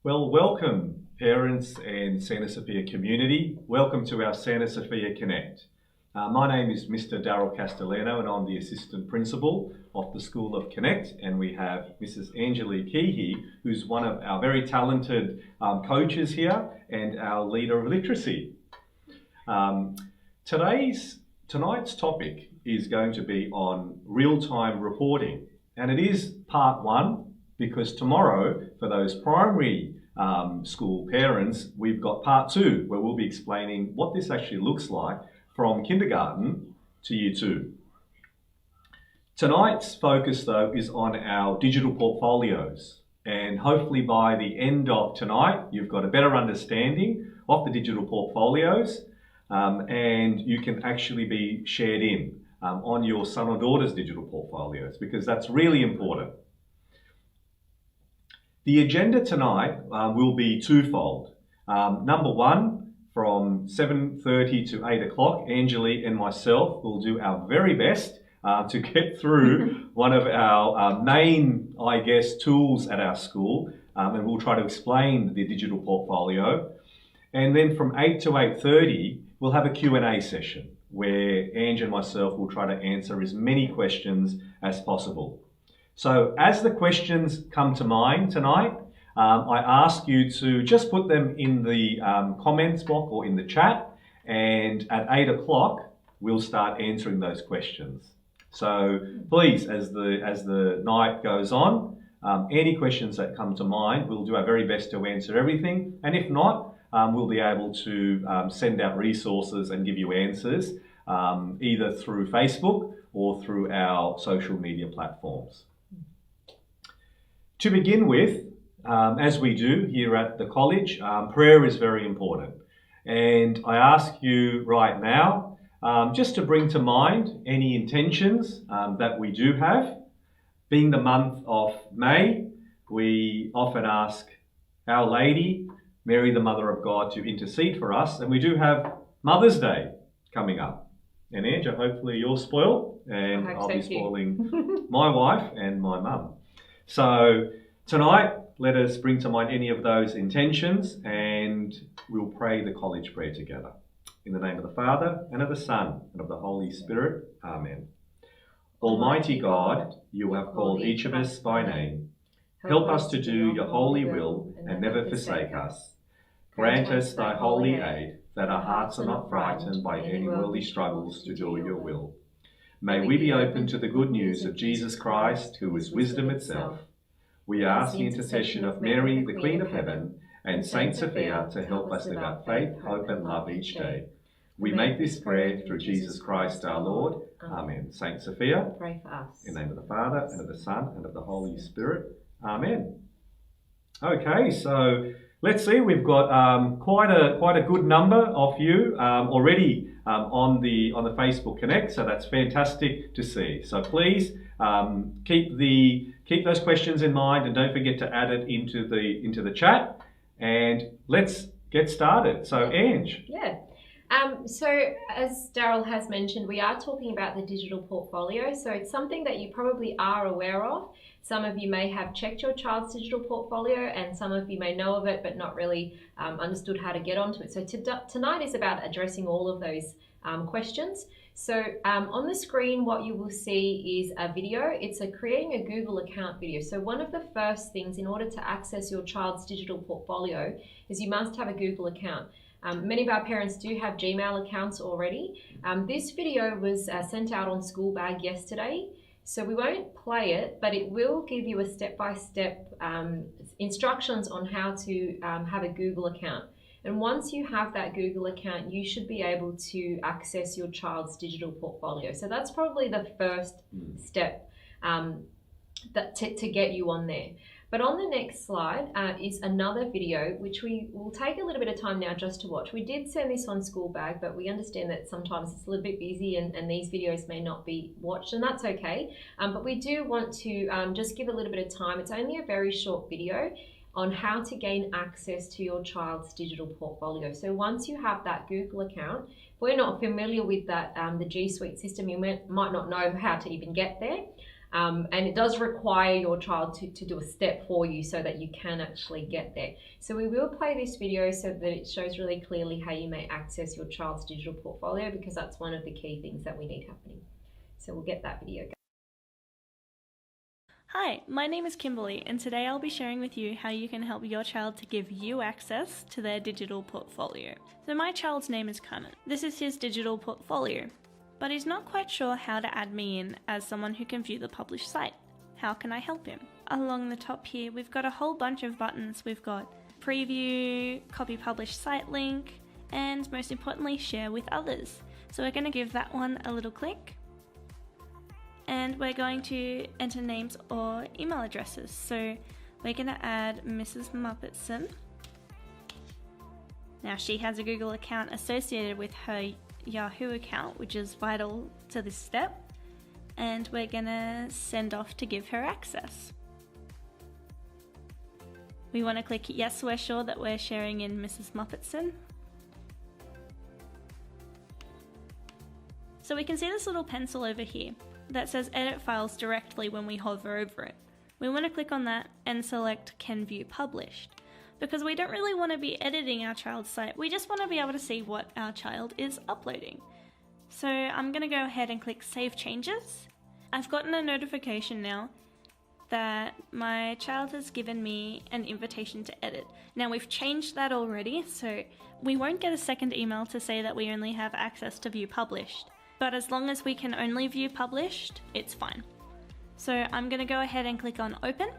Well, welcome parents and Santa Sophia community. Welcome to our Santa Sophia Connect. My name is Mr. Daryl Castellano and I'm the Assistant Principal of the School of Connect, and we have Mrs. Angela Keehee, who's one of our very talented coaches here and our leader of literacy. Tonight's topic is going to be on real-time reporting, and it is part one because tomorrow, for those primary school parents, we've got part two where we'll be explaining what this actually looks like from kindergarten to year two. Tonight's focus though is on our digital portfolios, and hopefully by the end of tonight you've got a better understanding of the digital portfolios, and you can actually be shared in on your son or daughter's digital portfolios, because that's really important. The agenda tonight will be twofold. Number one, from 7:30 to 8 o'clock, Angeli and myself will do our very best to get through one of our main, tools at our school, and we'll try to explain the digital portfolio. And then from 8 to 8:30, we'll have a Q&A session where Ange and myself will try to answer as many questions as possible. So as the questions come to mind tonight, I ask you to just put them in the comments box or in the chat, and at 8 o'clock, we'll start answering those questions. So please, as the night goes on, any questions that come to mind, we'll do our very best to answer everything. And if not, we'll be able to send out resources and give you answers, either through Facebook or through our social media platforms. To begin with, as we do here at the college, prayer is very important. And I ask you right now, just to bring to mind any intentions that we do have. Being the month of May, we often ask Our Lady, Mary the Mother of God, to intercede for us. And we do have Mother's Day coming up. And Ange, hopefully you're spoiled, and I'll be spoiling my wife and my mum. So tonight, let us bring to mind any of those intentions, and we'll pray the college prayer together. In the name of the Father, and of the Son, and of the Holy Spirit. Amen. Almighty God, you have called each of us by name. Help us to do your holy will and never forsake us. Grant us thy holy aid, that our hearts are not frightened by any worldly struggles to do your will. May we be open to the good news of Jesus Christ, who is wisdom itself. We ask the intercession of Mary, the Queen of Heaven, and Saint Sophia to help us live out faith, hope, and love each day. We make this prayer through Jesus Christ our Lord. Amen. Saint Sophia, pray for us. In the name of the Father, and of the Son, and of the Holy Spirit. Amen. Okay, so let's see. We've got quite a good number of you already on the Facebook Connect, so that's fantastic to see. So please keep those questions in mind, and don't forget to add it into the chat. And let's get started. So Ange. Yeah. So as Daryl has mentioned, we are talking about the digital portfolio. So it's something that you probably are aware of. Some of you may have checked your child's digital portfolio, and some of you may know of it but not really understood how to get onto it. So tonight is about addressing all of those questions. So on the screen, what you will see is a video. It's creating a Google account video. So one of the first things in order to access your child's digital portfolio is you must have a Google account. Many of our parents do have Gmail accounts already. This video was sent out on school bag yesterday, so we won't play it, but it will give you a step-by-step instructions on how to have a Google account. And once you have that Google account, you should be able to access your child's digital portfolio. So that's probably the first step to get you on there. But on the next slide is another video, which we will take a little bit of time now just to watch. We did send this on school bag, but we understand that sometimes it's a little bit busy and these videos may not be watched, and that's okay. But we do want to just give a little bit of time. It's only a very short video on how to gain access to your child's digital portfolio. So once you have that Google account, if we're not familiar with that, the G Suite system, you might not know how to even get there. And it does require your child to do a step for you so that you can actually get there. So we will play this video so that it shows really clearly how you may access your child's digital portfolio, because that's one of the key things that we need happening. So we'll get that video going. Hi, my name is Kimberly, and today I'll be sharing with you how you can help your child to give you access to their digital portfolio. So my child's name is Kermit. This is his digital portfolio, but he's not quite sure how to add me in as someone who can view the published site. How can I help him? Along the top here, we've got a whole bunch of buttons. We've got preview, copy published site link, and most importantly, share with others. So we're going to give that one a little click. And we're going to enter names or email addresses. So we're going to add Mrs. Muppetson. Now she has a Google account associated with her Yahoo account, which is vital to this step. And we're going to send off to give her access. We want to click yes, we're sure that we're sharing in Mrs. Muppetson. So we can see this little pencil over here that says edit files directly when we hover over it. We want to click on that and select can view published, because we don't really want to be editing our child's site, we just want to be able to see what our child is uploading. So I'm going to go ahead and click save changes. I've gotten a notification now that my child has given me an invitation to edit. Now we've changed that already, so we won't get a second email to say that we only have access to view published. But as long as we can only view published, it's fine. So I'm going to go ahead and click on open.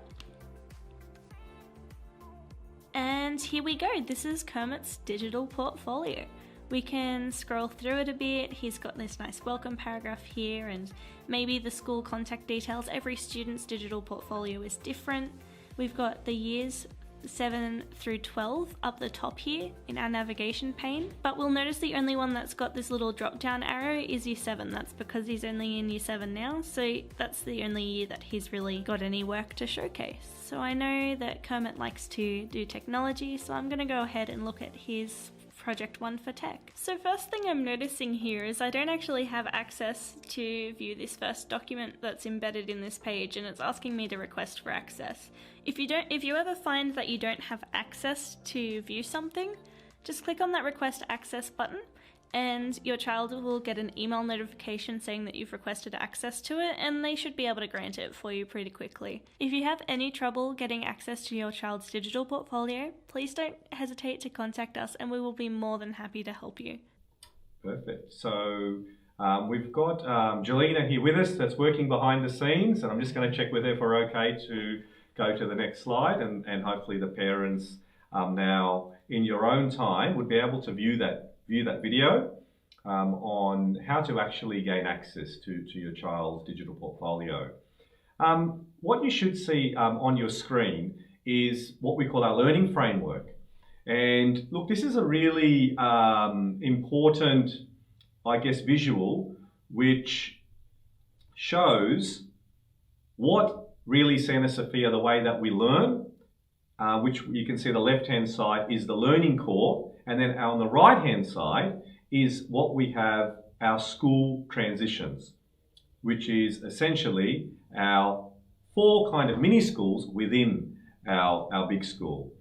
And here we go. This is Kermit's digital portfolio. We can scroll through it a bit. He's got this nice welcome paragraph here and maybe the school contact details. Every student's digital portfolio is different. We've got the years 7 through 12 up the top here in our navigation pane, but we'll notice the only one that's got this little drop down arrow is year 7. That's because he's only in year 7 now, so that's the only year that he's really got any work to showcase. So I know that Kermit likes to do technology, so I'm going to go ahead and look at his Project 1 for Tech. So first thing I'm noticing here is I don't actually have access to view this first document that's embedded in this page, and it's asking me to request for access. If you ever find that you don't have access to view something, just click on that request access button and your child will get an email notification saying that you've requested access to it, and they should be able to grant it for you pretty quickly. If you have any trouble getting access to your child's digital portfolio, please don't hesitate to contact us and we will be more than happy to help you. Perfect. So we've got Jelena here with us that's working behind the scenes, and I'm just going to check with her if we're okay to go to the next slide, and hopefully the parents now in your own time would be able to view that video on how to actually gain access to your child's digital portfolio. What you should see on your screen is what we call our learning framework. And look, this is a really important, I guess, visual which shows what really Santa Sophia, the way that we learn, which you can see the left-hand side is the learning core, and then on the right-hand side is what we have our school transitions, which is essentially our 4 kind of mini schools within our big school.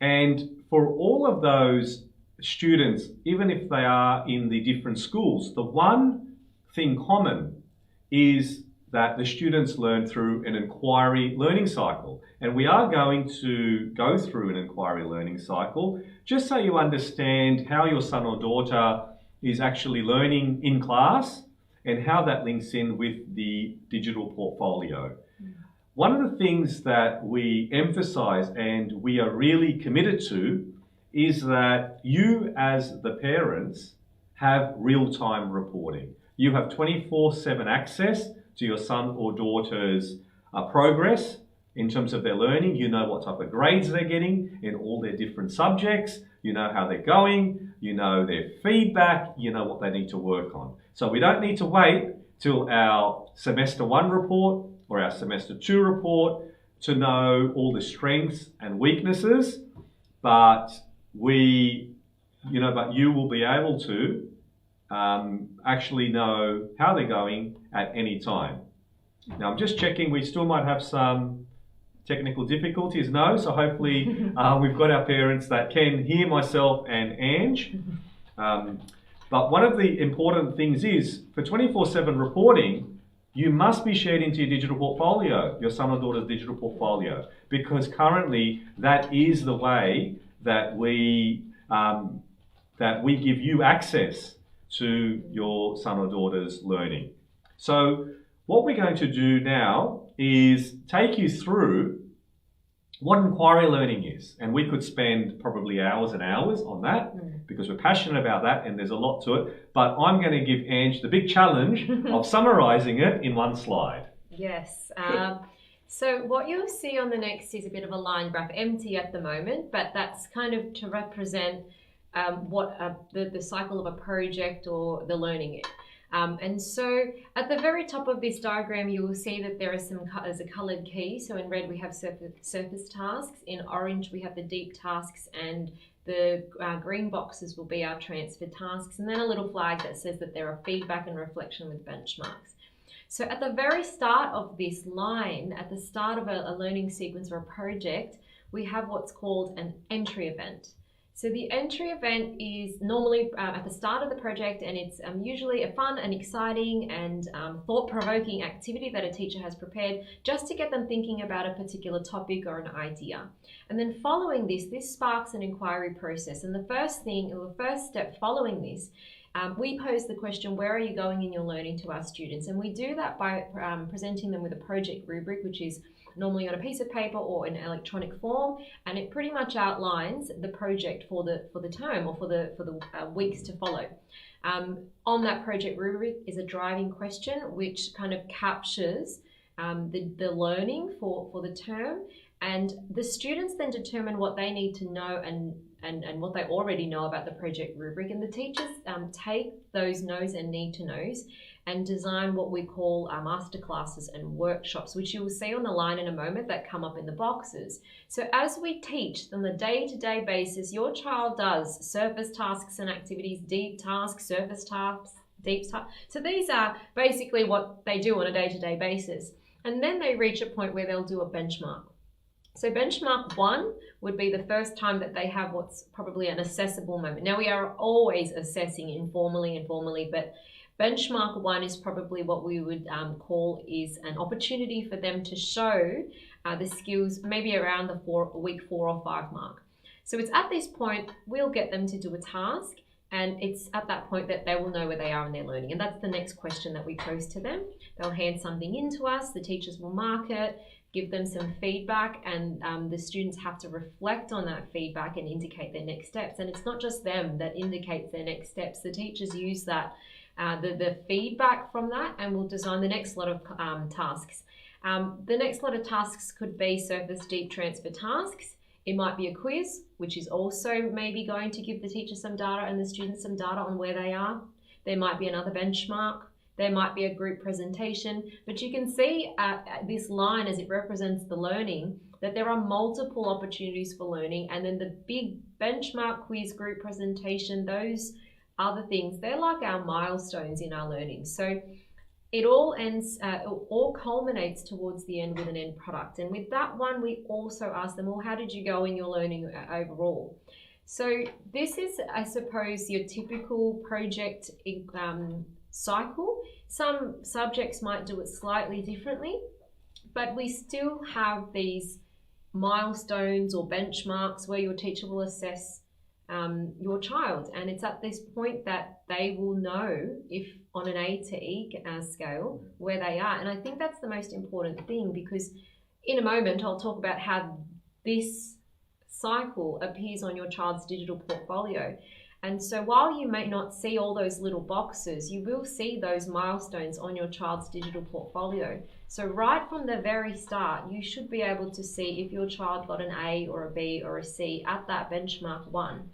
And for all of those students, even if they are in the different schools, the one thing common is that the students learn through an inquiry learning cycle. And we are going to go through an inquiry learning cycle just so you understand how your son or daughter is actually learning in class and how that links in with the digital portfolio. One of the things that we emphasize and we are really committed to is that you as the parents have real-time reporting. You have 24/7 access to your son or daughter's progress in terms of their learning. You know what type of grades they're getting in all their different subjects. You know how they're going. You know their feedback. You know what they need to work on. So we don't need to wait till our semester 1 report or our semester 2 report to know all the strengths and weaknesses, but you will be able to actually know how they're going at any time. Now I'm just checking, we still might have some technical difficulties. No, so hopefully we've got our parents that can hear myself and Ange. But one of the important things is, for 24/7 reporting, you must be shared into your digital portfolio, your son or daughter's digital portfolio, because currently that is the way that we give you access to your son or daughter's learning. So what we're going to do now is take you through what inquiry learning is. And we could spend probably hours and hours on that because we're passionate about that and there's a lot to it. But I'm going to give Ange the big challenge of summarising it in one slide. Yes. So what you'll see on the next is a bit of a line graph, empty at the moment, but that's kind of to represent the cycle of a project or the learning. And so at the very top of this diagram, you will see that there's a coloured key. So in red, we have surface tasks. In orange, we have the deep tasks, and the green boxes will be our transfer tasks. And then a little flag that says that there are feedback and reflection with benchmarks. So at the very start of this line, at the start of a learning sequence or a project, we have what's called an entry event. So the entry event is normally at the start of the project, and it's usually a fun and exciting and thought-provoking activity that a teacher has prepared just to get them thinking about a particular topic or an idea. And then following this sparks an inquiry process. And the first step following this, we pose the question, where are you going in your learning, to our students? And we do that by presenting them with a project rubric, which is normally on a piece of paper or in electronic form, and it pretty much outlines the project for the term or for the weeks to follow. On that project rubric is a driving question which kind of captures the learning for the term, and the students then determine what they need to know and what they already know about the project rubric, and the teachers take those knows and need to knows and design what we call masterclasses and workshops, which you will see on the line in a moment that come up in the boxes. So as we teach on a day-to-day basis, your child does surface tasks and activities, deep tasks, surface tasks, deep tasks. So these are basically what they do on a day-to-day basis. And then they reach a point where they'll do a benchmark. So benchmark 1 would be the first time that they have what's probably an assessable moment. Now, we are always assessing informally and formally, but benchmark 1 is probably what we would call is an opportunity for them to show the skills maybe around the week 4 or 5 mark. So it's at this point we'll get them to do a task, and it's at that point that they will know where they are in their learning. And that's the next question that we pose to them. They'll hand something in to us, the teachers will mark it, give them some feedback, and the students have to reflect on that feedback and indicate their next steps. And it's not just them that indicates their next steps. The teachers use that the feedback from that, and we'll design the next lot of tasks. The next lot of tasks could be surface deep transfer tasks. It might be a quiz, which is also maybe going to give the teacher some data and the students some data on where they are. There might be another benchmark. There might be a group presentation. But you can see this line as it represents the learning, that there are multiple opportunities for learning. And then the big benchmark, quiz, group presentation, those other things, they're like our milestones in our learning. So it all ends, it all culminates towards the end with an end product. And with that one, we also ask them, well, how did you go in your learning overall? So this is, I suppose, your typical project cycle. Some subjects might do it slightly differently, but we still have these milestones or benchmarks where your teacher will assess your child, and it's at this point that they will know if on an A to E scale where they are. And I think that's the most important thing, because in a moment I'll talk about how this cycle appears on your child's digital portfolio. And so while you may not see all those little boxes, you will see those milestones on your child's digital portfolio. So right from the very start, you should be able to see if your child got an A or a B or a C at that benchmark 1.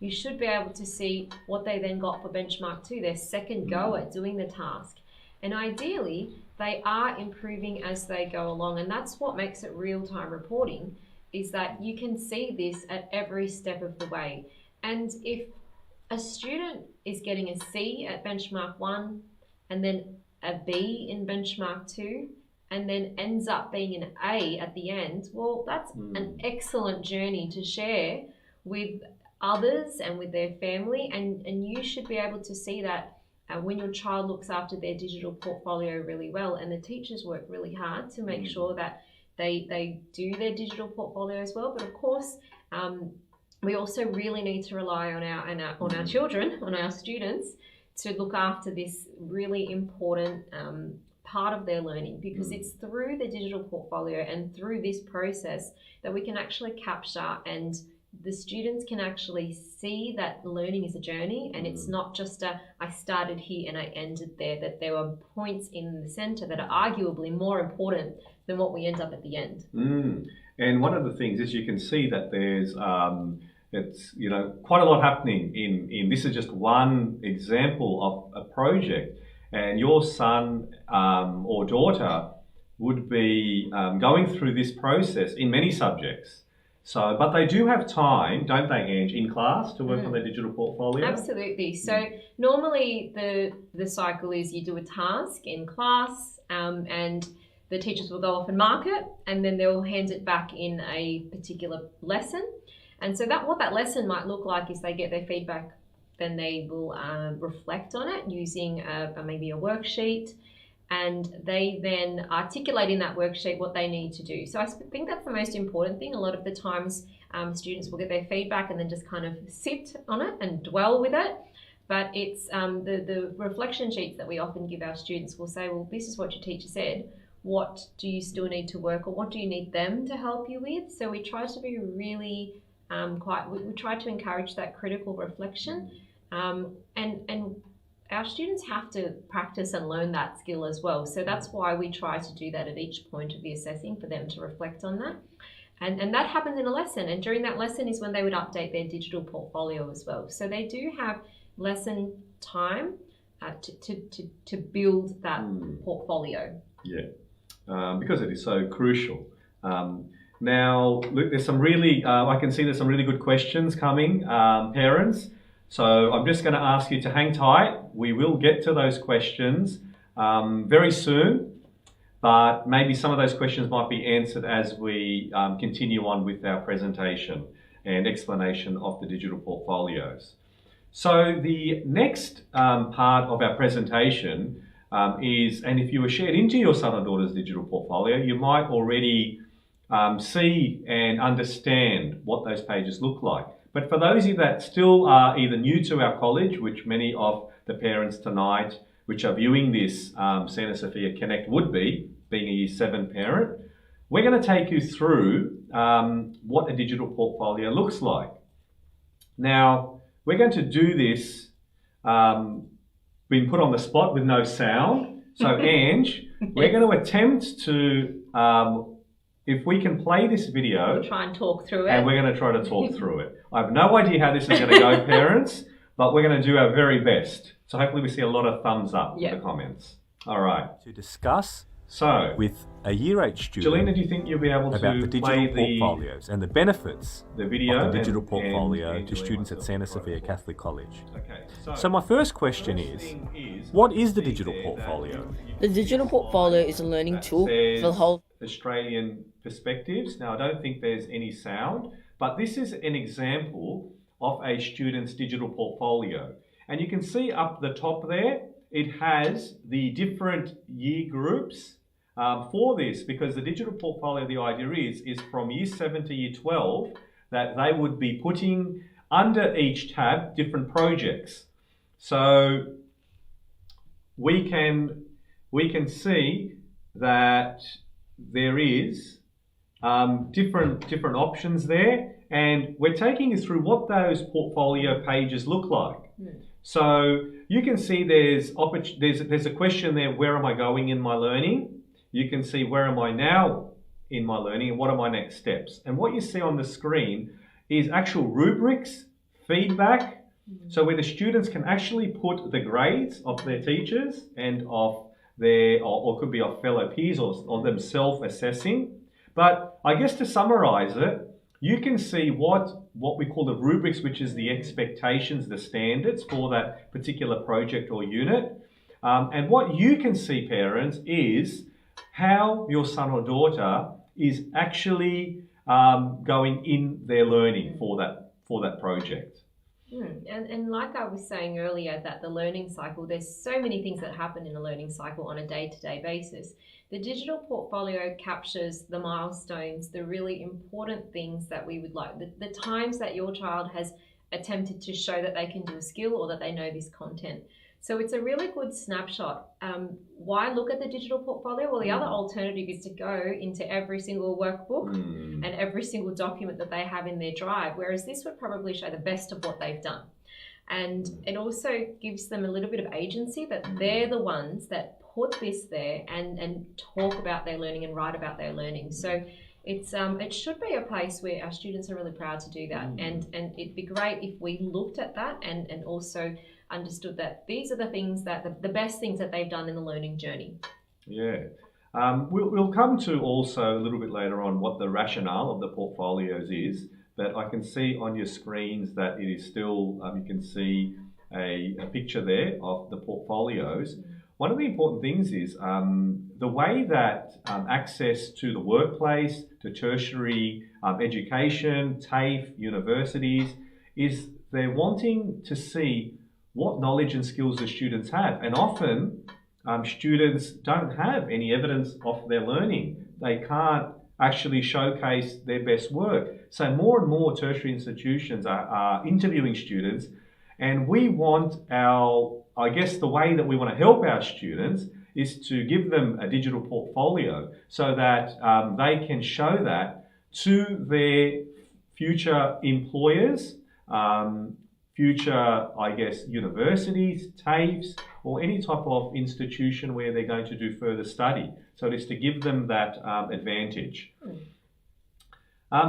You should be able to see what they then got for benchmark 2, their second go at doing the task. And ideally, they are improving as they go along. And that's what makes it real-time reporting, is that you can see this at every step of the way. And if a student is getting a C at benchmark 1 and then a B in benchmark 2, and then ends up being an A at the end, well, that's an excellent journey to share with others and with their family. And you should be able to see that when your child looks after their digital portfolio really well, and the teachers work really hard to make sure that they do their digital portfolio as well. But of course, we also really need to rely on our children, on our students, to look after this really important part of their learning, because it's through the digital portfolio and through this process that we can actually capture, and the students can actually see that learning is a journey, and it's not just I started here and I ended there, that there were points in the centre that are arguably more important than what we end up at the end. And one of the things is you can see that there's it's quite a lot happening in this is just one example of a project, and your son or daughter would be going through this process in many subjects. So, but they do have time, don't they, Ange, in class to work on their digital portfolio? Absolutely. So normally the cycle is you do a task in class, and the teachers will go off and mark it, and then they'll hand it back in a particular lesson. And so what that lesson might look like is they get their feedback, then they will reflect on it using maybe a worksheet, and they then articulate in that worksheet what they need to do. So I think that's the most important thing. A lot of the times students will get their feedback and then just kind of sit on it and dwell with it. But it's the reflection sheets that we often give our students will say, well, this is what your teacher said. What do you still need to work, or what do you need them to help you with? So we try to be really we try to encourage that critical reflection, and our students have to practice and learn that skill as well. So that's why we try to do that at each point of the assessing, for them to reflect on that. And that happens in a lesson. And during that lesson is when they would update their digital portfolio as well. So they do have lesson time to build that portfolio. Yeah, because it is so crucial. Now, look, there's some really, I can see there's some really good questions coming, parents. So I'm just going to ask you to hang tight. We will get to those questions very soon, but maybe some of those questions might be answered as we continue on with our presentation and explanation of the digital portfolios. So the next part of our presentation is, and if you were shared into your son or daughter's digital portfolio, you might already see and understand what those pages look like. But for those of you that still are either new to our college, which many of the parents tonight, which are viewing this Santa Sophia Connect would be, being a Year 7 parent, we're going to take you through what a digital portfolio looks like. Now, we're going to do this being put on the spot with no sound. So, Ange, we're going to attempt to, if we can play this video. We'll try and talk through it. And we're going to try to talk through it. I have no idea how this is going to go, parents, but we're going to do our very best. So hopefully we see a lot of thumbs up in the comments. All right. To discuss with a Year 8 student, Jelena, do you think you'll be able to about the digital play portfolios and the benefits the video of the digital portfolio and to students at Santa myself. Sophia Catholic College? Okay. So my first question is, what is the digital portfolio? The digital portfolio is a learning tool for the whole Australian perspectives. Now, I don't think there's any sound, but this is an example of a student's digital portfolio. And you can see up the top there, it has the different year groups for this, because the digital portfolio, the idea is from Year 7 to Year 12, that they would be putting under each tab different projects. So we can see that there is different options there, and we're taking you through what those portfolio pages look like. So you can see there's a question there, where am I going in my learning? You can see where am I now in my learning and what are my next steps. And what you see on the screen is actual rubrics, feedback, so where the students can actually put the grades of their teachers and of their, or could be of fellow peers or themselves assessing. But I guess to summarize it, you can see what we call the rubrics, which is the expectations, the standards for that particular project or unit. And what you can see, parents, is how your son or daughter is actually going in their learning for that project. And like I was saying earlier, that the learning cycle, there's so many things that happen in a learning cycle on a day-to-day basis. The digital portfolio captures the milestones, the really important things that we would like, the times that your child has attempted to show that they can do a skill or that they know this content. So it's a really good snapshot. Why look at the digital portfolio? Well, the other alternative is to go into every single workbook and every single document that they have in their drive, whereas this would probably show the best of what they've done. And it also gives them a little bit of agency that they're the ones that put this there and talk about their learning and write about their learning. So it should be a place where our students are really proud to do that. And it'd be great if we looked at that and also understood that these are the things that the best things that they've done in the learning journey. Yeah. We'll come to also a little bit later on what the rationale of the portfolios is, but I can see on your screens that it is still, you can see a picture there of the portfolios. One of the important things is the way that access to the workplace, to tertiary education, TAFE, universities, is they're wanting to see what knowledge and skills the students have. And often students don't have any evidence of their learning. They can't actually showcase their best work. So more and more tertiary institutions are interviewing students, and we want the way that we want to help our students is to give them a digital portfolio so that they can show that to their future employers, future, universities, TAFEs, or any type of institution where they're going to do further study. So it's to give them that advantage.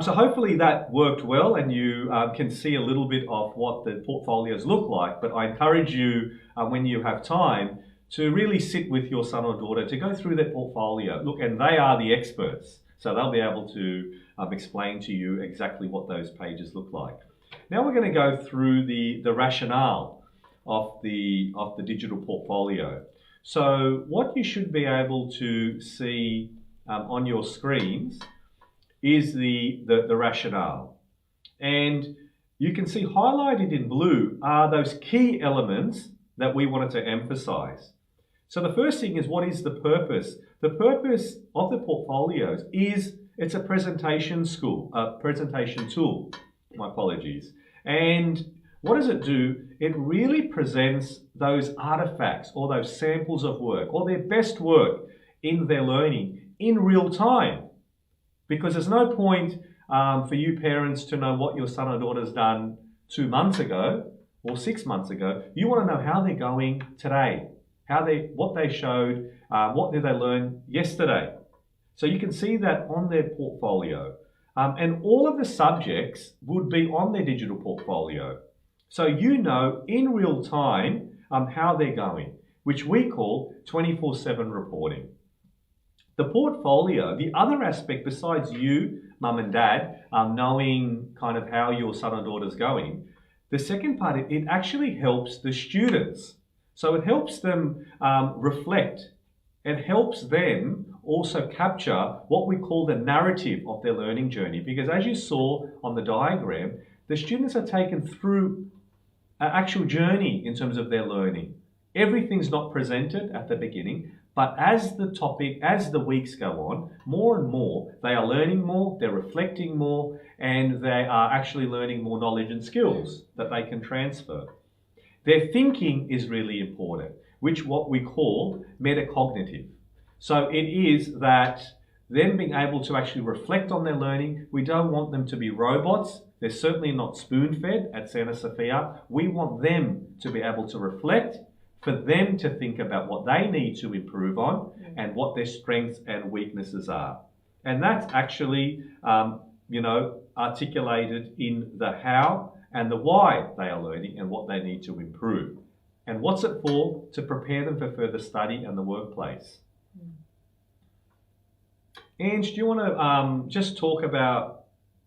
So hopefully that worked well, and you can see a little bit of what the portfolios look like. But I encourage you, when you have time, to really sit with your son or daughter to go through their portfolio. Look, and they are the experts, so they'll be able to explain to you exactly what those pages look like. Now we're going to go through the rationale of the digital portfolio. So what you should be able to see on your screens is the rationale. And you can see highlighted in blue are those key elements that we wanted to emphasize. So the first thing is, what is the purpose? The purpose of the portfolios is it's a presentation tool. My apologies. And what does it do? It really presents those artifacts or those samples of work or their best work in their learning in real time. Because there's no point for you parents to know what your son or daughter's done 2 months ago or 6 months ago. You want to know how they're going today, what they showed, what did they learn yesterday. So you can see that on their portfolio. And all of the subjects would be on their digital portfolio. So you know in real time how they're going, which we call 24/7 reporting. The portfolio, the other aspect besides you, mum and dad, knowing kind of how your son or daughter's going, the second part, it actually helps the students. So it helps them reflect. It helps them also capture what we call the narrative of their learning journey. Because as you saw on the diagram, the students are taken through an actual journey in terms of their learning. Everything's not presented at the beginning, but as the weeks go on, more and more, they are learning more, they're reflecting more, and they are actually learning more knowledge and skills that they can transfer. Their thinking is really important, which what we call metacognitive. So it is that them being able to actually reflect on their learning. We don't want them to be robots. They're certainly not spoon-fed at Santa Sophia. We want them to be able to reflect, for them to think about what they need to improve on and what their strengths and weaknesses are. And that's actually, articulated in the how and the why they are learning and what they need to improve. And what's it for? To prepare them for further study and the workplace. Ange, do you want to just talk about,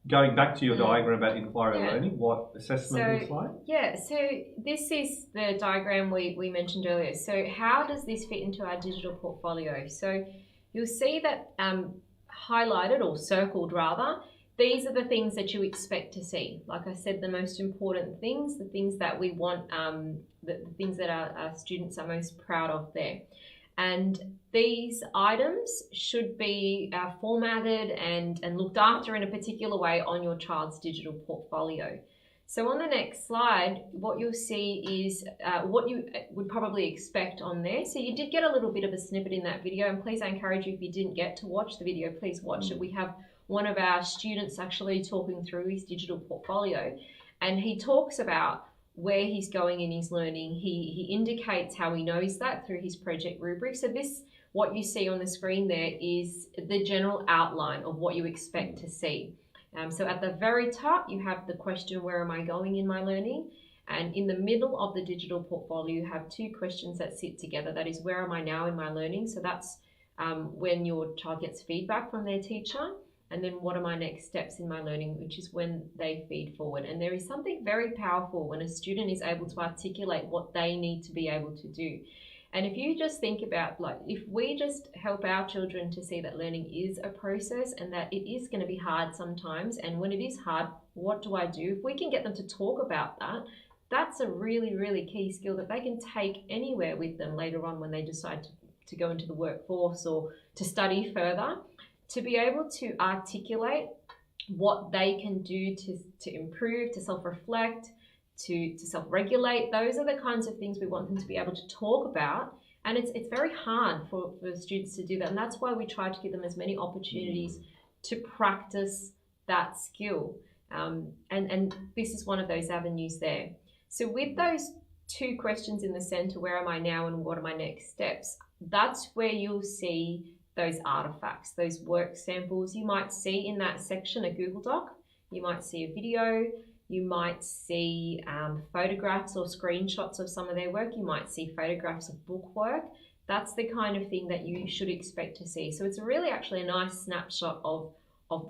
going back to your diagram about inquiry learning, what assessment looks like? Yeah, so this is the diagram we mentioned earlier. So how does this fit into our digital portfolio? So you'll see that highlighted or circled rather, these are the things that you expect to see. Like I said, the most important things, the things that we want, the things that our students are most proud of there. And these items should be formatted and looked after in a particular way on your child's digital portfolio. So on the next slide, what you'll see is what you would probably expect on there. So you did get a little bit of a snippet in that video, and please, I encourage you, if you didn't get to watch the video, please watch it. We have one of our students actually talking through his digital portfolio, and he talks about where he's going in his learning. He indicates how he knows that through his project rubric. So this, what you see on the screen there, is the general outline of what you expect to see. So at the very top, you have the question, where am I going in my learning? And in the middle of the digital portfolio, you have two questions that sit together. That is, where am I now in my learning? So that's when your child gets feedback from their teacher. And then what are my next steps in my learning, which is when they feed forward. And there is something very powerful when a student is able to articulate what they need to be able to do. And if you just think about, like, if we just help our children to see that learning is a process and that it is going to be hard sometimes, and when it is hard, what do I do? If we can get them to talk about that, that's a really, really key skill that they can take anywhere with them later on when they decide to go into the workforce or to study further. To be able to articulate what they can do to improve, to self-reflect, to self-regulate. Those are the kinds of things we want them to be able to talk about. And it's very hard for students to do that. And that's why we try to give them as many opportunities to practice that skill. And this is one of those avenues there. So with those two questions in the center, where am I now and what are my next steps? That's where you'll see those artifacts, those work samples. You might see in that section a Google Doc, you might see a video, you might see photographs or screenshots of some of their work, you might see photographs of book work. That's the kind of thing that you should expect to see. So it's really actually a nice snapshot of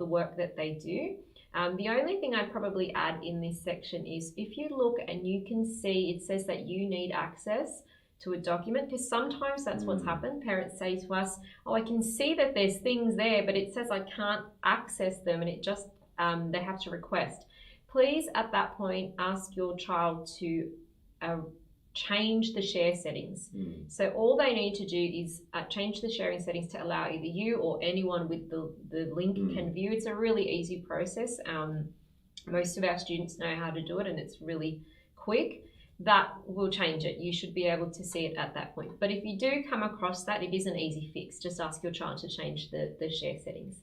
the work that they do. The only thing I'd probably add in this section is if you look and you can see it says that you need access to a document, because sometimes that's what's happened. Parents say to us, oh, I can see that there's things there, but it says I can't access them, and it just, they have to request. Please, at that point, ask your child to change the share settings. So all they need to do is change the sharing settings to allow either you or anyone with the link can view. It's a really easy process. Most of our students know how to do it, and it's really quick. That will change it. You should be able to see it at that point. But if you do come across that, it is an easy fix. Just ask your child to change the share settings.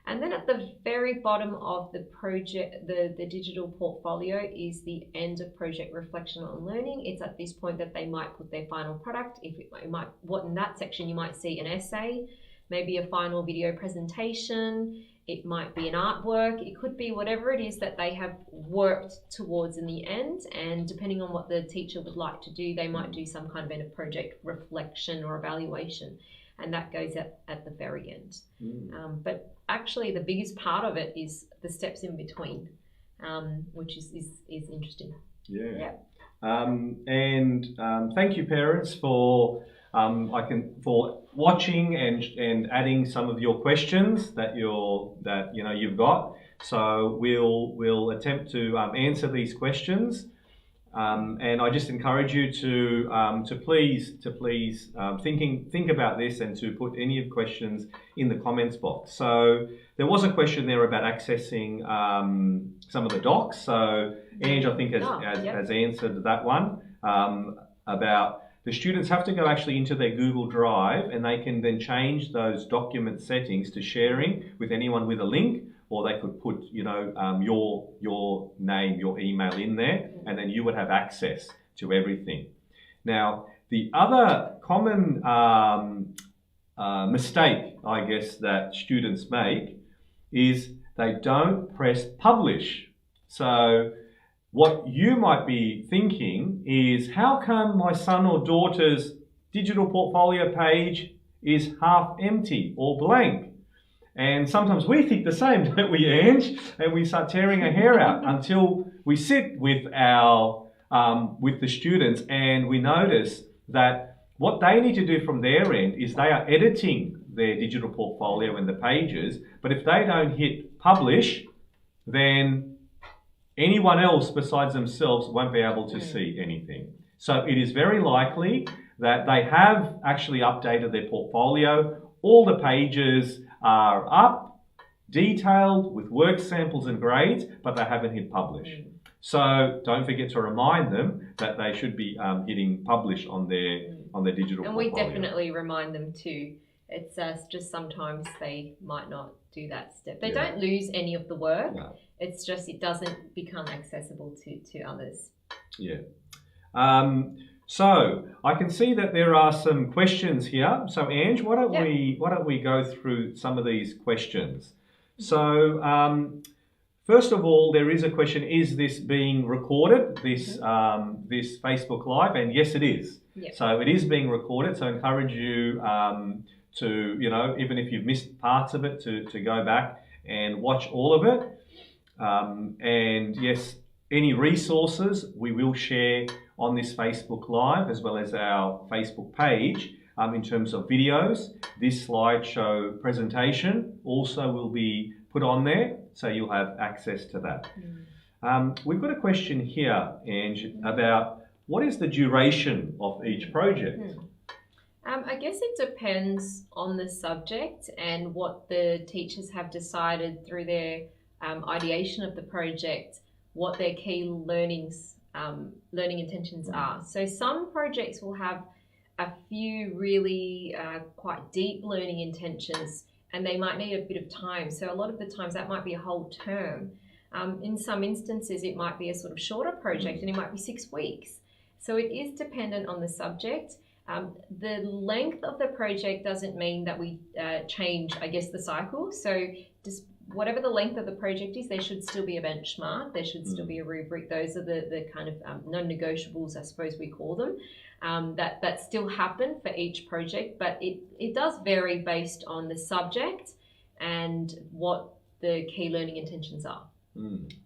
And then at the very bottom of the project, the digital portfolio is the end of project reflection on learning. It's at this point that they might put their final product. What in that section you might see an essay, maybe a final video presentation. It might be an artwork. It could be whatever it is that they have worked towards in the end. And depending on what the teacher would like to do, they might do some kind of end of project reflection or evaluation. And that goes at the very end. But actually the biggest part of it is the steps in between, which is interesting. Yeah. Thank you, parents, for watching and adding some of your questions that you've got. So we'll attempt to answer these questions. And I just encourage you to please think about this and to put any of the questions in the comments box. So there was a question there about accessing some of the docs. So Ange, I think, has answered that one about the students have to go actually into their Google Drive, and they can then change those document settings to sharing with anyone with a link. Or they could put, your name, your email in there, and then you would have access to everything. Now, the other common mistake, I guess, that students make is they don't press publish. So what you might be thinking is, how come my son or daughter's digital portfolio page is half empty or blank? And sometimes we think the same, don't we, Ange? And we start tearing our hair out until we sit with with the students and we notice that what they need to do from their end is they are editing their digital portfolio and the pages, but if they don't hit publish, then anyone else besides themselves won't be able to see anything. So it is very likely that they have actually updated their portfolio. All the pages are up, detailed with work samples and grades, but they haven't hit publish. So don't forget to remind them that they should be hitting publish on their digital and portfolio. we definitely remind them too. It's just sometimes they might not do that step. They don't lose any of the work. No. It's just it doesn't become accessible to others. Yeah. So I can see that there are some questions here. So Ange, why don't we go through some of these questions? So first of all, there is a question: is this being recorded? This this Facebook Live, and yes, it is. Yep. So it is being recorded. So I encourage you to, you know, even if you've missed parts of it, to go back and watch all of it. And yes, any resources we will share on this Facebook Live as well as our Facebook page in terms of videos. This slideshow presentation also will be put on there, so you'll have access to that. We've got a question here, Ange, about what is the duration of each project? I guess it depends on the subject and what the teachers have decided through their ideation of the project, what their key learning intentions are. So some projects will have a few really quite deep learning intentions, and they might need a bit of time. So a lot of the times that might be a whole term. In some instances, it might be a sort of shorter project, and it might be 6 weeks. So it is dependent on the subject. The length of the project doesn't mean that we change, I guess, the cycle. So just whatever the length of the project is, there should still be a benchmark. There should still be a rubric. Those are the kind of non-negotiables, I suppose we call them, that still happen for each project. But it does vary based on the subject and what the key learning intentions are.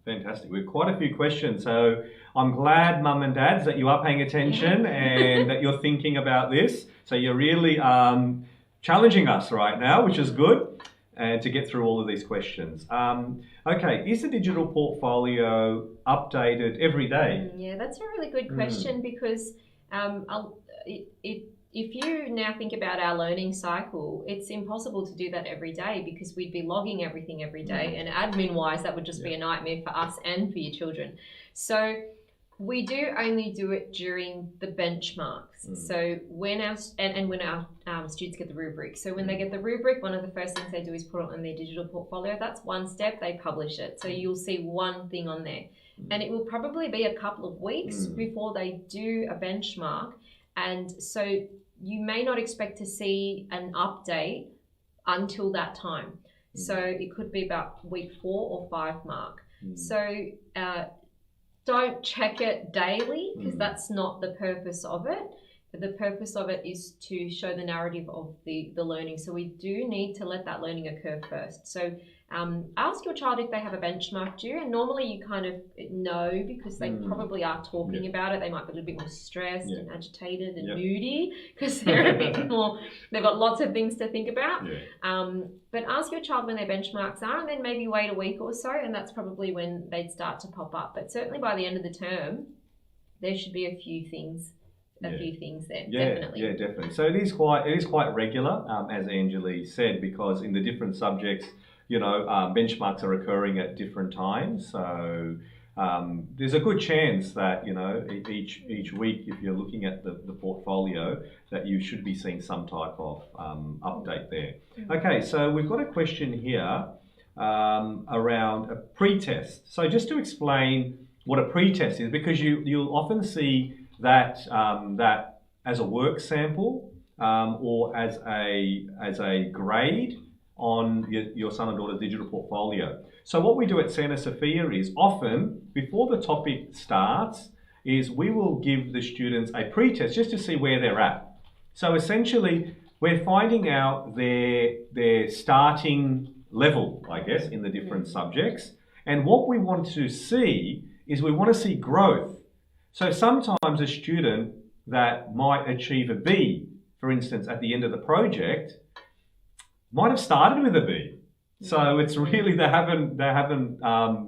Fantastic. We have quite a few questions. So I'm glad, Mum and Dads, that you are paying attention and that you're thinking about this. So you're really challenging us right now, which is good, and to get through all of these questions. Okay, is the digital portfolio updated every day? Yeah, that's a really good question because if you now think about our learning cycle, it's impossible to do that every day because we'd be logging everything every day, and admin-wise, that would just be a nightmare for us and for your children. So we do only do it during the benchmarks. So when our students get the rubric. So when they get the rubric, one of the first things they do is put it on their digital portfolio. That's one step. They publish it. So you'll see one thing on there. And it will probably be a couple of weeks before they do a benchmark. And so you may not expect to see an update until that time. So it could be about week 4 or 5 mark. So don't check it daily because that's not the purpose of it. The purpose of it is to show the narrative of the learning. So we do need to let that learning occur first. So ask your child if they have a benchmark due, and normally you kind of know because they probably are talking about it. They might be a little bit more stressed and agitated and moody because they're a bit more, they've got lots of things to think about. But ask your child when their benchmarks are, and then maybe wait a week or so, and that's probably when they'd start to pop up. But certainly by the end of the term, there should be a few things there, definitely. Yeah, definitely. So it is quite regular, as Anjali said, because in the different subjects, you know, benchmarks are occurring at different times. So there's a good chance that, you know, each week, if you're looking at the portfolio, that you should be seeing some type of update there. Okay, so we've got a question here around a pre-test. So just to explain what a pre-test is, because you'll often see that that as a work sample or as a grade on your son or daughter's digital portfolio. So what we do at Santa Sophia is often, before the topic starts, is we will give the students a pre-test just to see where they're at. So essentially, we're finding out their starting level, I guess, in the different subjects. And what we want to see is we want to see growth. So sometimes a student that might achieve a B, for instance, at the end of the project, might have started with a B. So it's really they haven't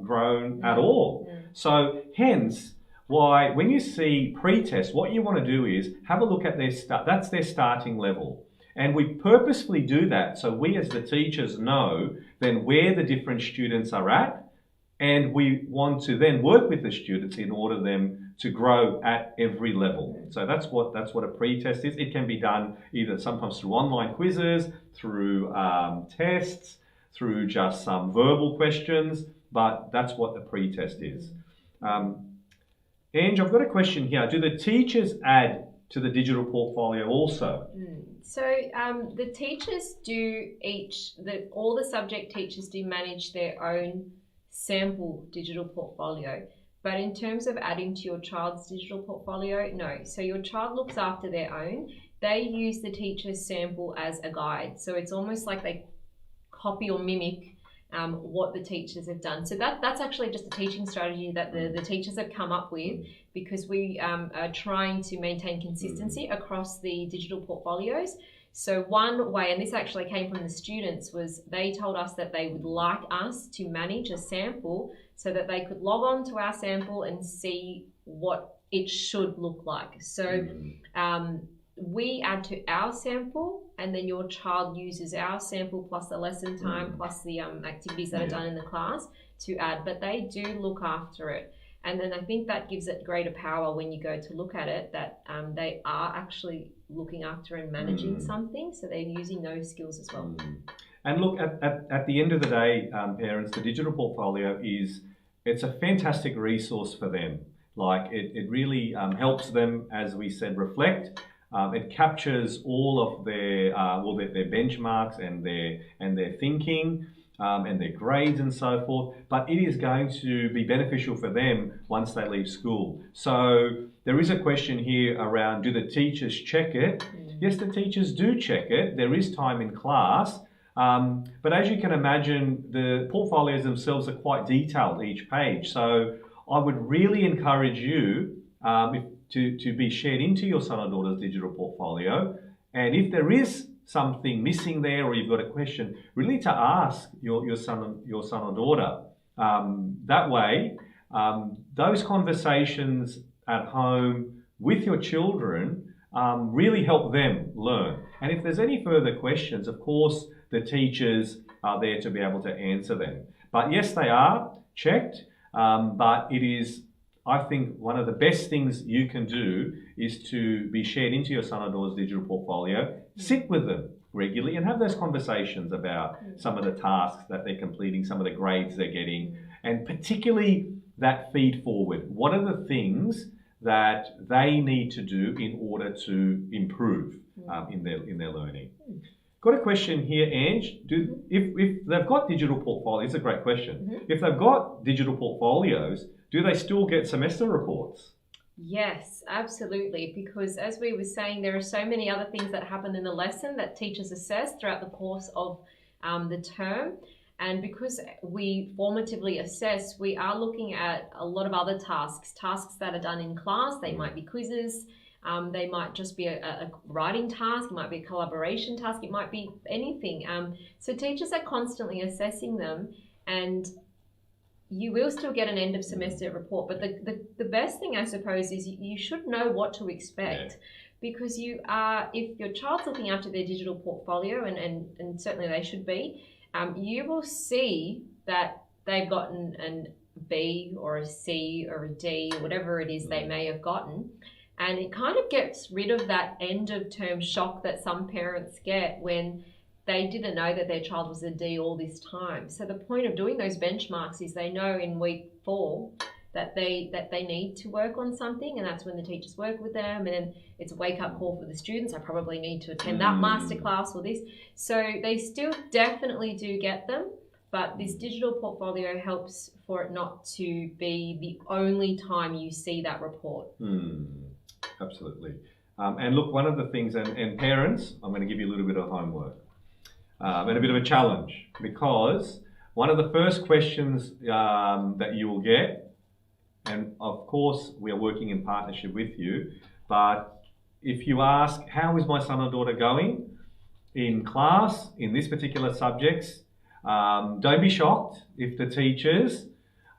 grown at all. So hence why when you see pre-test, what you want to do is have a look at their that's their starting level. And we purposefully do that so we as the teachers know then where the different students are at, and we want to then work with the students in order for them to grow at every level. So that's what a pre-test is. It can be done either sometimes through online quizzes, through tests, through just some verbal questions, but that's what the pre-test is. Ange, I've got a question here. Do the teachers add to the digital portfolio also? So the teachers do all the subject teachers do manage their own sample digital portfolio. But in terms of adding to your child's digital portfolio, no. So your child looks after their own. They use the teacher's sample as a guide. So it's almost like they copy or mimic what the teachers have done. So that's actually just a teaching strategy that the teachers have come up with, because we are trying to maintain consistency across the digital portfolios. So one way, and this actually came from the students, was they told us that they would like us to manage a sample so that they could log on to our sample and see what it should look like. So we add to our sample, and then your child uses our sample plus the lesson time plus the activities that are done in the class to add, but they do look after it. And then I think that gives it greater power when you go to look at it, that they are actually looking after and managing something, so they're using those skills as well. And look, at the end of the day, parents, the digital portfolio it's a fantastic resource for them. Like it really helps them, as we said, reflect. It captures all of their benchmarks and their thinking and their grades and so forth. But it is going to be beneficial for them once they leave school. So there is a question here around, do the teachers check it? Yes, the teachers do check it. There is time in class. But as you can imagine, the portfolios themselves are quite detailed, each page. So I would really encourage you to be shared into your son or daughter's digital portfolio. And if there is something missing there, or you've got a question, really to ask your son or daughter. That way, those conversations at home with your children really help them learn. And if there's any further questions, of course, the teachers are there to be able to answer them. But yes, they are checked, but it is, I think, one of the best things you can do is to be shared into your son or daughter's digital portfolio, sit with them regularly and have those conversations about some of the tasks that they're completing, some of the grades they're getting, and particularly that feed forward. What are the things that they need to do in order to improve in their learning? Got a question here, Ange. If they've got digital portfolios, it's a great question. If they've got digital portfolios, do they still get semester reports? Yes, absolutely. Because as we were saying, there are so many other things that happen in the lesson that teachers assess throughout the course of the term. And because we formatively assess, we are looking at a lot of other tasks that are done in class. They might be quizzes. They might just be a writing task. It might be a collaboration task. It might be anything. So teachers are constantly assessing them, and you will still get an end of semester report. But the best thing, I suppose, is you should know what to expect. Because if your child's looking after their digital portfolio, and certainly they should be, you will see that they've gotten a B or a C or a D, whatever it is they may have gotten. And it kind of gets rid of that end of term shock that some parents get when they didn't know that their child was a D all this time. So the point of doing those benchmarks is they know in week 4 that they need to work on something, and that's when the teachers work with them, and then it's a wake-up call for the students. I probably need to attend that masterclass or this. So they still definitely do get them, but this digital portfolio helps for it not to be the only time you see that report. Absolutely. And look, one of the things, and parents, I'm going to give you a little bit of homework and a bit of a challenge, because one of the first questions that you will get, and of course we are working in partnership with you, but if you ask, how is my son or daughter going? in class in this particular subjects, don't be shocked if the teachers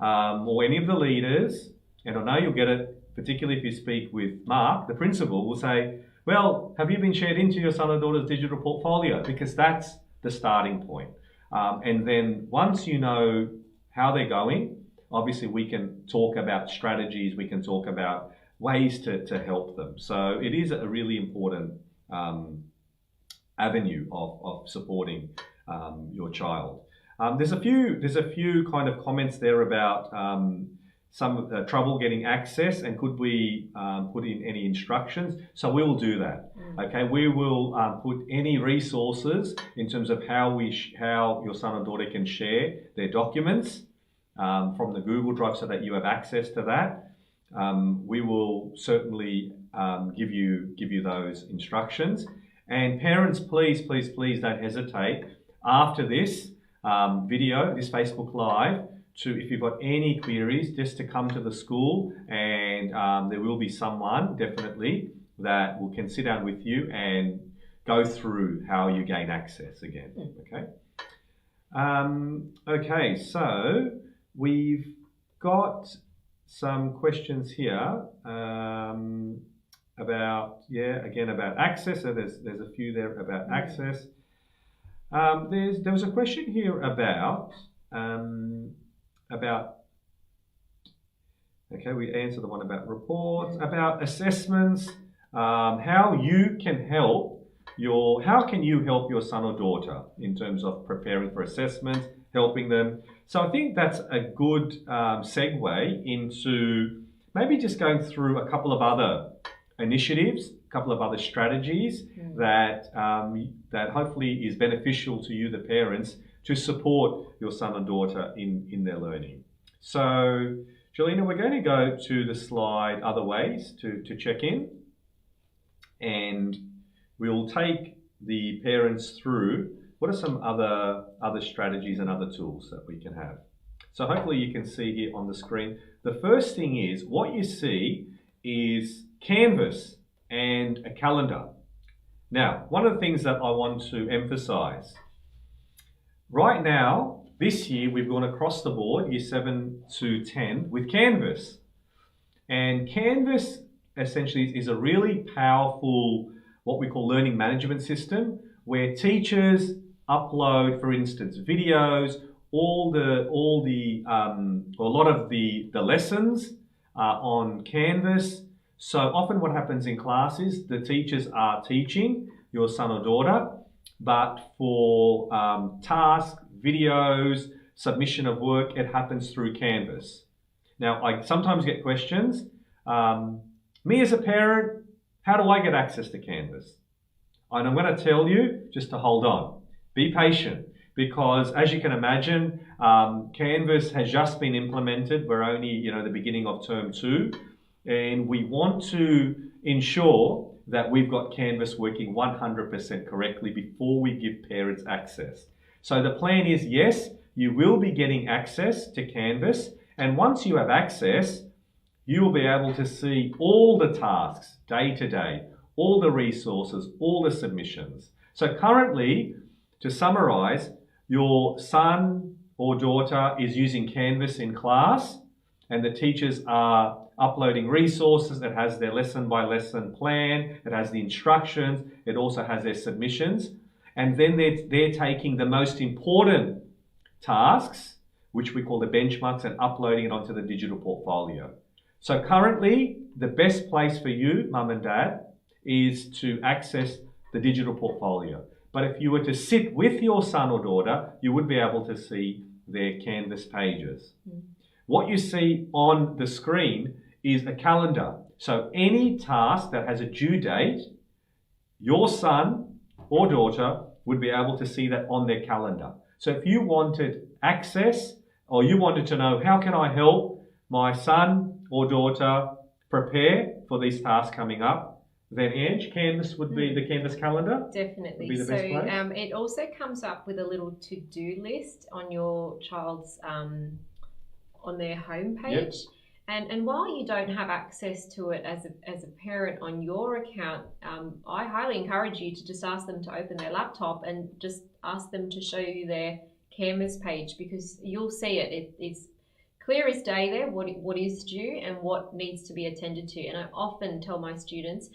or any of the leaders, and I know you'll get it, particularly if you speak with Mark, the principal, will say, well, have you been shared into your son or daughter's digital portfolio? Because that's the starting point. And then once you know how they're going, obviously we can talk about strategies, we can talk about ways to help them. So it is a really important avenue of supporting your child. There's a few kind of comments there about some trouble getting access, and could we put in any instructions? So we will do that. Okay, we will put any resources in terms of how your son or daughter can share their documents from the Google Drive, so that you have access to that. We will certainly give you those instructions. And parents, please don't hesitate after this video, this Facebook Live, to, if you've got any queries, just to come to the school, and there will be someone definitely that can sit down with you and go through how you gain access again. Okay. Okay, so we've got some questions here about access. So there's a few there about access. There was a question here about okay, we answered the one about reports, about assessments, how can you help your son or daughter in terms of preparing for assessments, helping them. So I think that's a good segue into maybe just going through a couple of other initiatives, a couple of other strategies that hopefully is beneficial to you, the parents, to support your son or daughter in their learning. So, Jelena, we're going to go to the slide, other ways to check in, and we'll take the parents through what are some other strategies and other tools that we can have. So hopefully you can see here on the screen. The first thing is, what you see is Canvas and a calendar. Now, one of the things that I want to emphasize, right now, this year, we've gone across the board, year 7 to 10, with Canvas. And Canvas essentially is a really powerful, what we call learning management system, where teachers upload, for instance, videos, a lot of the lessons are on Canvas. So often what happens in class is the teachers are teaching your son or daughter, but for tasks, videos, submission of work, it happens through Canvas. Now, I sometimes get questions, me as a parent, how do I get access to Canvas? And I'm going to tell you just to hold on, be patient, because as you can imagine, Canvas has just been implemented. We're only, the beginning of term 2, and we want to ensure that we've got Canvas working 100% correctly before we give parents access. So the plan is, yes, you will be getting access to Canvas, and once you have access, you will be able to see all the tasks day to day, all the resources, all the submissions. So currently, to summarize, your son or daughter is using Canvas in class, and the teachers are uploading resources. It has their lesson by lesson plan, it has the instructions, it also has their submissions. And then they're taking the most important tasks, which we call the benchmarks, and uploading it onto the digital portfolio. So currently, the best place for you, mum and dad, is to access the digital portfolio. But if you were to sit with your son or daughter, you would be able to see their Canvas pages. What you see on the screen is a calendar. So any task that has a due date, your son or daughter would be able to see that on their calendar. So if you wanted access, or you wanted to know, how can I help my son or daughter prepare for these tasks coming up, then Ange, Canvas would be the Canvas calendar? Definitely. Would be the best place? It also comes up with a little to-do list on your child's, on their homepage. Yep. And while you don't have access to it as a parent on your account, I highly encourage you to just ask them to open their laptop and just ask them to show you their Canvas page, because you'll see it's clear as day there what is due and what needs to be attended to. And I often tell my students,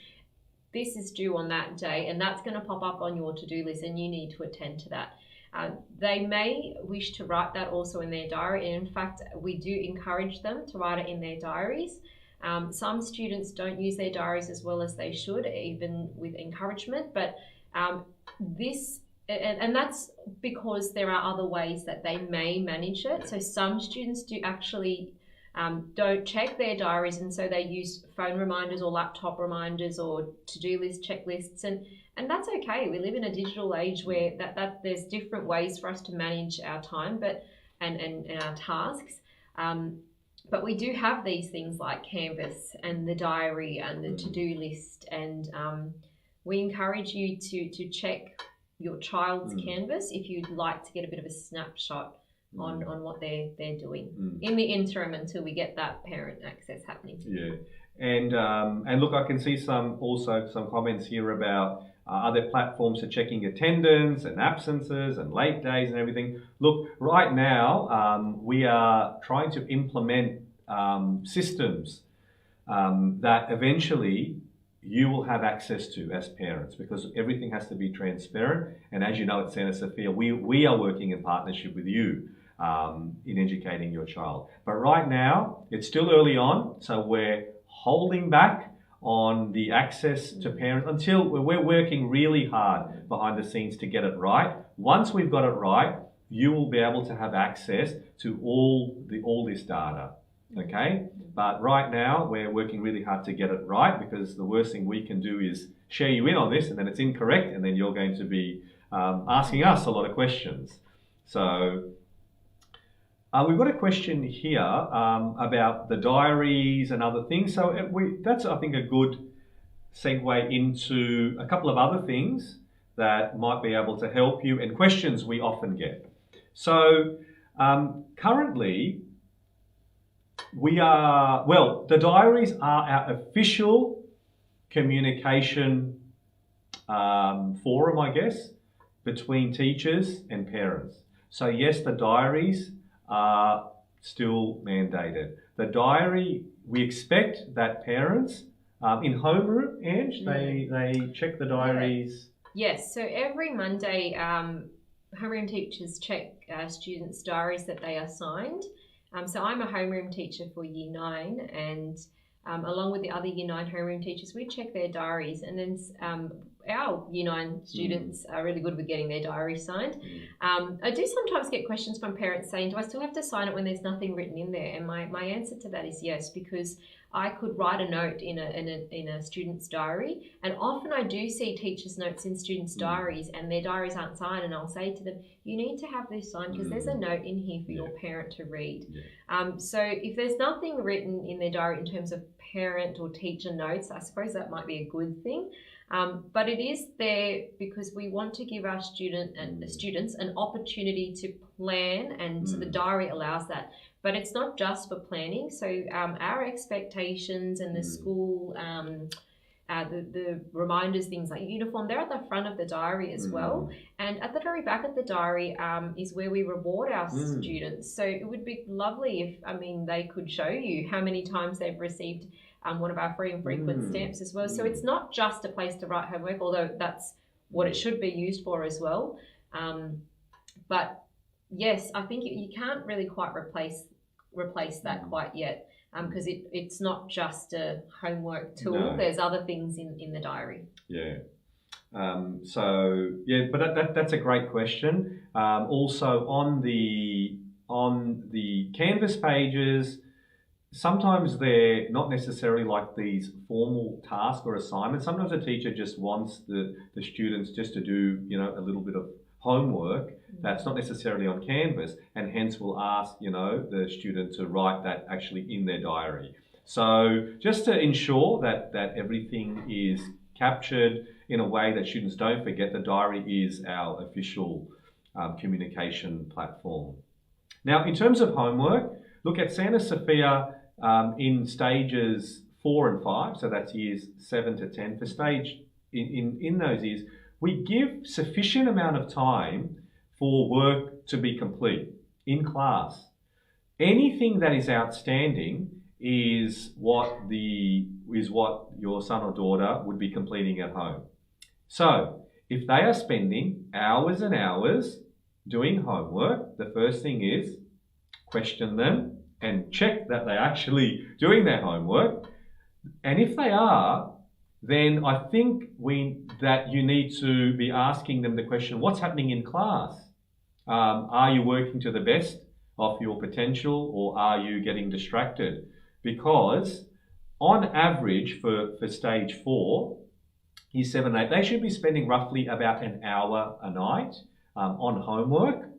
this is due on that day, and that's going to pop up on your to-do list, and you need to attend to that. They may wish to write that also in their diary, and in fact, we do encourage them to write it in their diaries. Some students don't use their diaries as well as they should, even with encouragement, but and that's because there are other ways that they may manage it. So some students do actually don't check their diaries, and so they use phone reminders or laptop reminders or to-do list checklists, and that's okay. We live in a digital age where that there's different ways for us to manage our time, and our tasks. But we do have these things like Canvas and the diary and the to-do list, and we encourage you to check your child's Canvas if you'd like to get a bit of a snapshot on what they're doing in the interim until we get that parent access happening. Yeah, and look, I can see some comments here about other platforms for checking attendance and absences and late days and everything. Look, right now we are trying to implement systems that eventually you will have access to as parents, because everything has to be transparent. And as you know, at Santa Sophia, we are working in partnership with you in educating your child. But right now, it's still early on, so we're holding back on the access to parents until we're working really hard behind the scenes to get it right. Once we've got it right, you will be able to have access to all this data. Okay, but right now we're working really hard to get it right, because the worst thing we can do is share you in on this and then it's incorrect, and then you're going to be asking us a lot of questions. So we've got a question here about the diaries and other things. So that's, I think, a good segue into a couple of other things that might be able to help you, and questions we often get. So currently, the diaries are our official communication forum, I guess, between teachers and parents. So yes, the diaries are still mandated. The diary, we expect that parents in homeroom, Ange, they check the diaries. Yes, so every Monday, homeroom teachers check students' diaries that they are signed. So I'm a homeroom teacher for Year 9, and along with the other Year 9 homeroom teachers, we check their diaries, and then our Year 9 students are really good with getting their diaries signed. I do sometimes get questions from parents saying, do I still have to sign it when there's nothing written in there? And my answer to that is yes, because I could write a note in a student's diary, and often I do see teachers' notes in students' diaries, and their diaries aren't signed, and I'll say to them, you need to have this signed because there's a note in here for your parent to read. So if there's nothing written in their diary in terms of parent or teacher notes, I suppose that might be a good thing. But it is there because we want to give our students an opportunity to plan, and so the diary allows that. But it's not just for planning. So our expectations and the school, the reminders, things like uniform, they're at the front of the diary as well. And at the very back of the diary is where we reward our students. So it would be lovely if, they could show you how many times they've received one of our free and frequent stamps as well. So it's not just a place to write homework, although that's what it should be used for as well. But yes, I think you can't really quite replace that quite yet, because it's not just a homework tool. No. There's other things in the diary. Yeah. But that's a great question. Also on the Canvas pages, sometimes they're not necessarily like these formal tasks or assignments. Sometimes a teacher just wants the students just to do, a little bit of homework that's not necessarily on Canvas, and hence we'll ask, the student to write that actually in their diary. So just to ensure that everything is captured in a way that students don't forget, the diary is our official communication platform. Now, in terms of homework, look, at Santa Sophia, in stages 4 and 5, so that's years 7 to 10, for stage in those years, we give sufficient amount of time for work to be complete in class. Anything that is outstanding is what your son or daughter would be completing at home. So if they are spending hours and hours doing homework, the first thing is question them and check that they're actually doing their homework. And if they are, then I think that you need to be asking them the question, what's happening in class? Are you working to the best of your potential, or are you getting distracted? Because on average for stage 4, year 7 and 8, they should be spending roughly about an hour a night on homework.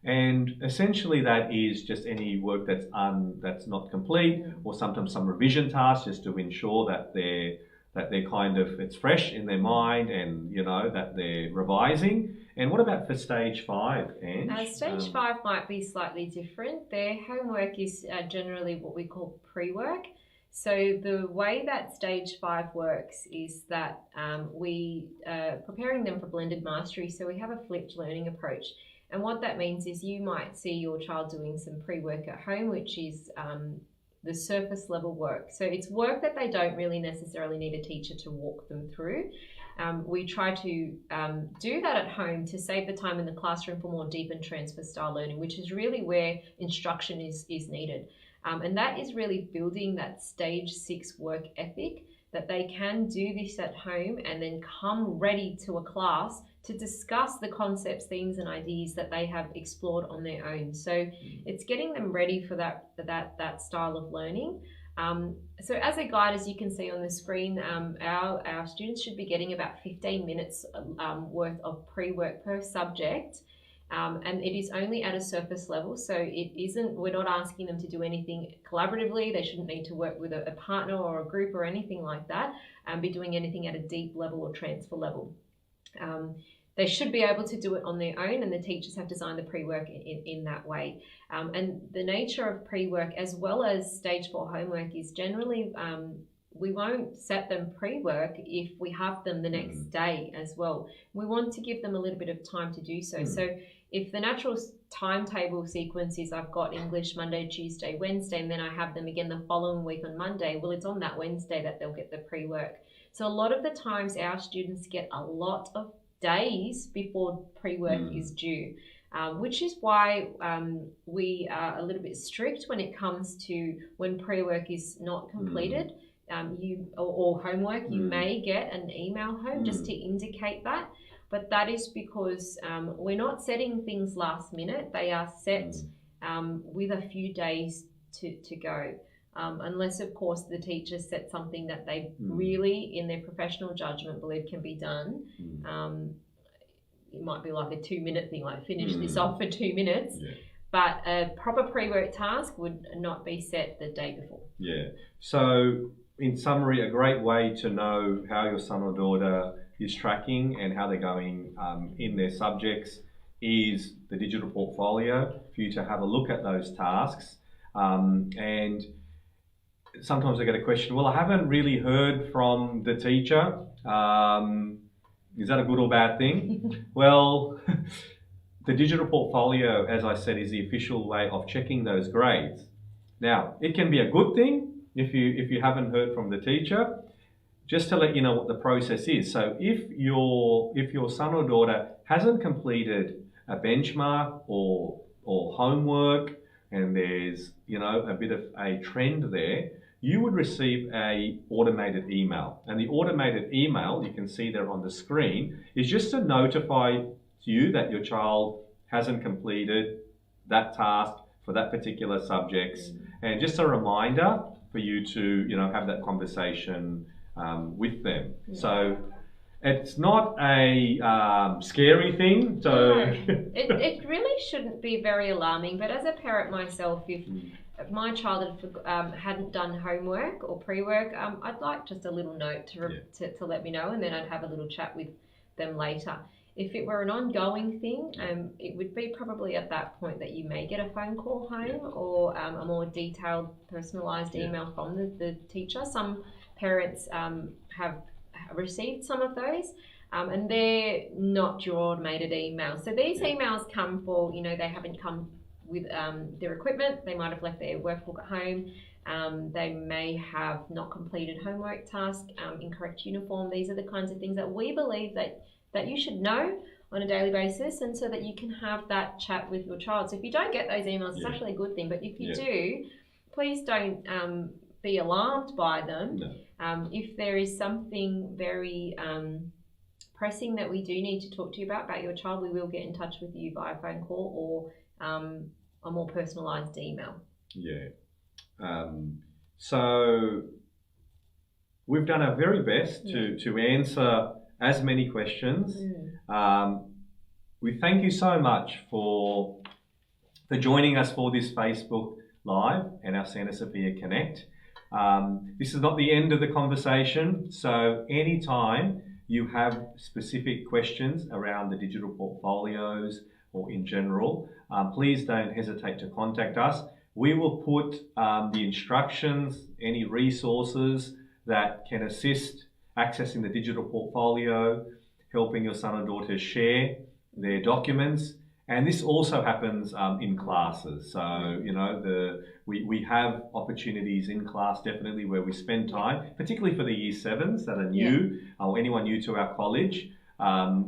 And essentially that is just any work that's not complete, or sometimes some revision tasks just to ensure that it's fresh in their mind, and that they're revising. And what about for stage 5, Ange? Stage 5 might be slightly different. Their homework is generally what we call pre-work. So the way that stage 5 works is that we are preparing them for blended mastery. So we have a flipped learning approach. And what that means is you might see your child doing some pre-work at home, which is the surface level work. So it's work that they don't really necessarily need a teacher to walk them through. We try to do that at home to save the time in the classroom for more deep and transfer style learning, which is really where instruction is needed. And that is really building that stage 6 work ethic, that they can do this at home and then come ready to a class to discuss the concepts, themes and ideas that they have explored on their own. So it's getting them ready for that style of learning. So as a guide, as you can see on the screen, our students should be getting about 15 minutes worth of pre-work per subject. And it is only at a surface level, so we're not asking them to do anything collaboratively. They shouldn't need to work with a partner or a group or anything like that, and be doing anything at a deep level or transfer level. They should be able to do it on their own, and the teachers have designed the pre-work in that way. And the nature of pre-work, as well as stage 4 homework, is generally we won't set them pre-work if we have them the next day as well. We want to give them a little bit of time to do so. So if the natural timetable sequence is I've got English Monday, Tuesday, Wednesday, and then I have them again the following week on Monday, well, it's on that Wednesday that they'll get the pre-work. So a lot of the times our students get a lot of days before pre-work is due, which is why we are a little bit strict when it comes to when pre-work is not completed. Or homework, you may get an email home just to indicate that. But that is because we're not setting things last minute. They are set with a few days to go. Unless, of course, the teacher set something that they really, in their professional judgment, believe can be done. It might be like a 2-minute thing, like finish this off for 2 minutes. Yeah. But a proper pre-work task would not be set the day before. Yeah. So, in summary, a great way to know how your son or daughter is tracking and how they're going in their subjects is the digital portfolio, for you to have a look at those tasks. And sometimes I get a question, well, I haven't really heard from the teacher. Is that a good or bad thing? Well, the digital portfolio, as I said, is the official way of checking those grades. Now, it can be a good thing if you haven't heard from the teacher, just to let you know what the process is. So if your son or daughter hasn't completed a benchmark or homework, and there's a bit of a trend there, you would receive a automated email. And the automated email, you can see there on the screen, is just to notify you that your child hasn't completed that task for that particular subjects, and just a reminder for you to have that conversation with them. Yeah. So it's not a scary thing. So no, it really shouldn't be very alarming. But as a parent myself, if my child hadn't done homework or pre-work, I'd like just a little note to let me know, and then I'd have a little chat with them later. If it were an ongoing thing, it would be probably at that point that you may get a phone call home or a more detailed, personalised email from the teacher. Some parents have received some of those. And they're not your automated emails. So these emails come for, they haven't come with their equipment. They might have left their workbook at home. They may have not completed homework task, incorrect uniform. These are the kinds of things that we believe that you should know on a daily basis, and so that you can have that chat with your child. So if you don't get those emails, it's actually a good thing. But if you do, please don't be alarmed by them. No. If there is something very pressing that we do need to talk to you about your child, we will get in touch with you via phone call or a more personalised email. Yeah. So we've done our very best to answer as many questions. We thank you so much for joining us for this Facebook Live and our Santa Sophia Connect. This is not the end of the conversation, so anytime you have specific questions around the digital portfolios or in general, please don't hesitate to contact us. We will put the instructions, any resources that can assist accessing the digital portfolio, helping your son or daughter share their documents. And this also happens in classes. So, we have opportunities in class definitely where we spend time, particularly for the Year 7s that are new or anyone new to our college.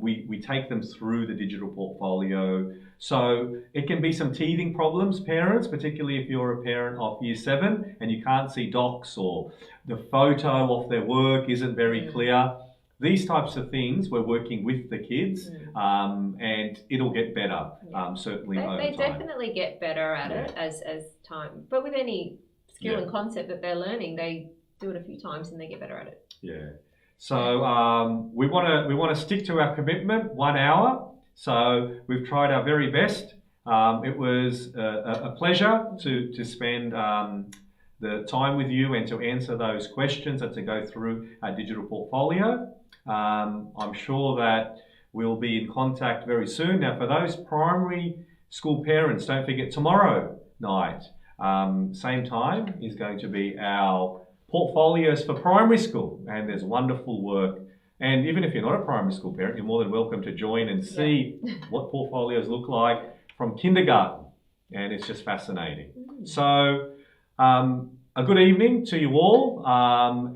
We take them through the digital portfolio. So it can be some teething problems, parents, particularly if you're a parent of Year 7 and you can't see docs or the photo of their work isn't very clear. These types of things, we're working with the kids and it'll get better, certainly over time. They definitely get better at it as time. But with any skill and concept that they're learning, they do it a few times and they get better at it. Yeah. So we want to stick to our commitment, 1 hour. So we've tried our very best. It was a pleasure to spend the time with you and to answer those questions and to go through our digital portfolio. I'm sure that we'll be in contact very soon. Now, for those primary school parents, don't forget tomorrow night, same time, is going to be our portfolios for primary school, and there's wonderful work. And even if you're not a primary school parent, you're more than welcome to join and see what portfolios look like from kindergarten, and it's just fascinating. So a good evening to you all,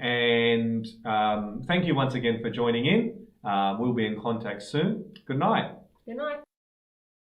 and thank you once again for joining in. We'll be in contact soon. Good night. Good night.